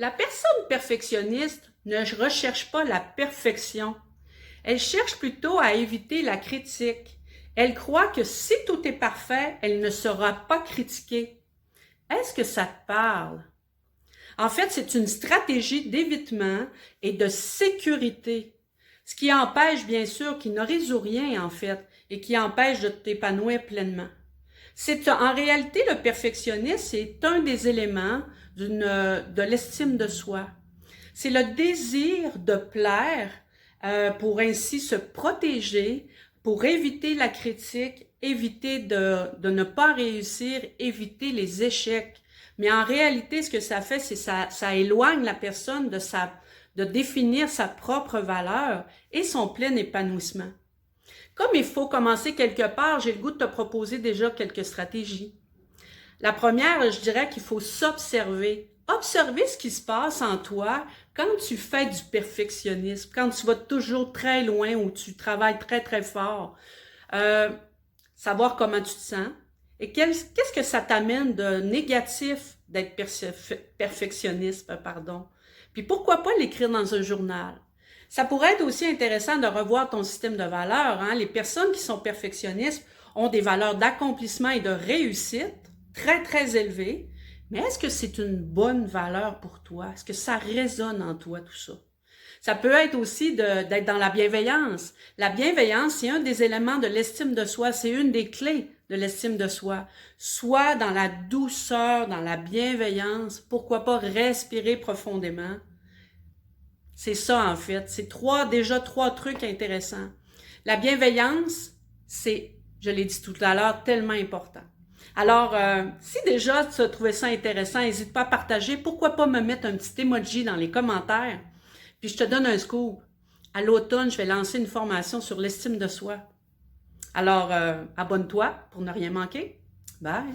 La personne perfectionniste ne recherche pas la perfection. Elle cherche plutôt à éviter la critique. Elle croit que si tout est parfait, elle ne sera pas critiquée. Est-ce que ça te parle? En fait, c'est une stratégie d'évitement et de sécurité. Ce qui empêche, bien sûr, qui ne résout rien, en fait, et qui empêche de t'épanouir pleinement. En réalité, le perfectionnisme, c'est un des éléments de l'estime de soi. C'est le désir de plaire pour ainsi se protéger, pour éviter la critique, éviter de ne pas réussir, éviter les échecs. Mais en réalité, ce que ça fait, c'est ça éloigne la personne de définir sa propre valeur et son plein épanouissement. Comme il faut commencer quelque part, j'ai le goût de te proposer déjà quelques stratégies. La première, je dirais qu'il faut s'observer. Observer ce qui se passe en toi quand tu fais du perfectionnisme, quand tu vas toujours très loin ou tu travailles très, très fort. Savoir comment tu te sens et qu'est-ce que ça t'amène de négatif d'être perfectionniste, pardon. Puis pourquoi pas l'écrire dans un journal? Ça pourrait être aussi intéressant de revoir ton système de valeurs. Hein? Les personnes qui sont perfectionnistes ont des valeurs d'accomplissement et de réussite très, très élevées. Mais est-ce que c'est une bonne valeur pour toi? Est-ce que ça résonne en toi, tout ça? Ça peut être aussi d'être dans la bienveillance. La bienveillance, c'est un des éléments de l'estime de soi. C'est une des clés de l'estime de soi. Soit dans la douceur, dans la bienveillance. Pourquoi pas respirer profondément? C'est ça, en fait. C'est déjà trois trucs intéressants. La bienveillance, c'est, je l'ai dit tout à l'heure, tellement important. Alors, si déjà tu as trouvé ça intéressant, n'hésite pas à partager. Pourquoi pas me mettre un petit emoji dans les commentaires? Puis je te donne un scoop. À l'automne, je vais lancer une formation sur l'estime de soi. Alors, abonne-toi pour ne rien manquer. Bye!